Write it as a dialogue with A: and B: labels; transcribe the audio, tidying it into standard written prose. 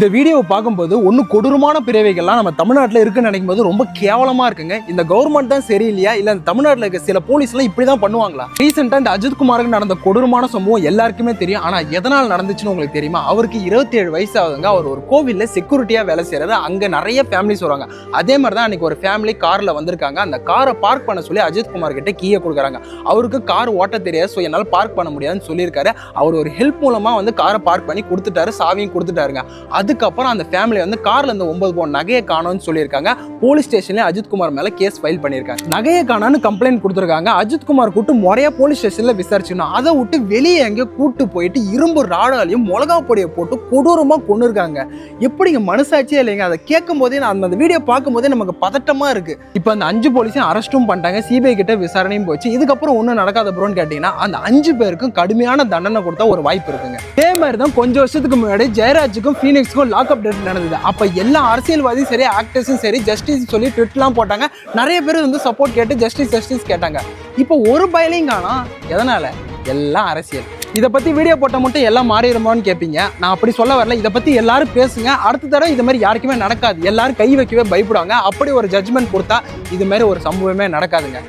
A: இந்த வீடியோவை பார்க்கும்போது ஒன்றும் கொடூரமான பிறவைகள்லாம் நம்ம தமிழ்நாட்டில் இருக்குன்னு நினைக்கும் போது ரொம்ப கேவலமாக இருக்குங்க. இந்த கவர்மெண்ட் தான் சரியில்லையா, இல்லை இந்த தமிழ்நாட்டில் இருக்க சில போலீஸ்லாம் இப்படி தான் பண்ணுவாங்களா? ரீசெண்டாக இந்த அஜித்குமாருக்கு நடந்த கொடூரமான சம்பவம் எல்லாருக்குமே தெரியும். ஆனால் எதனால் நடந்துச்சுன்னு உங்களுக்கு தெரியுமா? அவருக்கு 27 வயசு ஆகுதுங்க. அவர் ஒரு கோவிலில் செக்யூரிட்டியாக வேலை செய்கிறாரு. அங்கே நிறைய ஃபேமிலிஸ் வருவாங்க. அதே மாதிரி தான் அன்றைக்கி ஒரு ஃபேமிலி காரில் வந்திருக்காங்க. அந்த காரை பார்க் பண்ண சொல்லி அஜித்குமார் கிட்ட கீயை கொடுக்குறாங்க. அவருக்கு கார் ஓட்ட தெரியாது, ஸோ என்னால் பார்க் பண்ண முடியாதுன்னு சொல்லியிருக்காரு. அவர் ஒரு ஹெல்ப் மூலமாக வந்து காரை பார்க் பண்ணி கொடுத்துட்டாரு, சாவியும் கொடுத்துட்டாருங்க. அதுக்கப்புறம் அந்த ஃபேமிலி வந்து கார்ல இருந்து 9 பவுன் நகையை காணோம்னு சொல்லியிருக்காங்க. போலீஸ் ஸ்டேஷன்ல அஜித்குமார் மேல கேஸ் ஃபைல் பண்ணியிருக்காங்க. நகையை காணோன்னு கம்ப்ளைண்ட் கொடுத்துருக்காங்க. அஜித்குமார் கூட்டு முறையா போலீஸ் ஸ்டேஷன்ல விசாரிச்சுக்கணும். அதை விட்டு வெளியே எங்க கூட்டு போயிட்டு இரும்பு ராடாலையும் மிளகா பொடியை போட்டு கொடூரமா கொண்டிருக்காங்க. எப்படிங்க மனசாட்சியே இல்லைங்க. அதை கேட்கும் போதே நான் அந்த வீடியோ பார்க்கும் போதே நமக்கு பதட்டமா இருக்கு. இப்போ அந்த 5 போலீஸையும் அரெஸ்டும் பண்ணிட்டாங்க. சிபிஐ கிட்ட விசாரணையும் போச்சு. இதுக்கப்புறம் ஒன்றும் நடக்காத ப்ரோன்னு கேட்டீங்கன்னா அந்த 5 பேருக்கும் கடுமையான தண்டனை கொடுத்தா ஒரு வாய்ப்பு இருக்குங்க. அதே மாதிரி தான் கொஞ்சம் வருஷத்துக்கு முன்னாடி ஜெயராஜுக்கும் ஃபீனிக்ஸ்க்கும் லாக்அப் டேட் நடந்தது. அப்ப எல்லா அரசியல்வாதியும் சரி, ஆக்டர்ஸும் சரி, ஜஸ்டிஸ் சொல்லி ட்விட்லாம் போட்டாங்க. நிறைய பேர் வந்து சப்போர்ட் கேட்டு ஜஸ்டிஸ் கேட்டாங்க. இப்போ ஒரு பயலையும் காணோம். எதனால? எல்லாம் அரசியல். இதை பத்தி வீடியோ போட்ட மட்டும் எல்லாம் மாறிடுமான்னு கேட்பீங்க. நான் அப்படி சொல்ல வரல. இதை பத்தி எல்லாரும் பேசுங்க. அடுத்த தடவை இது மாதிரி யாருக்குமே நடக்காது. எல்லாரும் கை வைக்கவே பயப்படுவாங்க. அப்படி ஒரு ஜட்ஜ்மெண்ட் கொடுத்தா இது மாதிரி ஒரு சம்பவமே நடக்காதுங்க.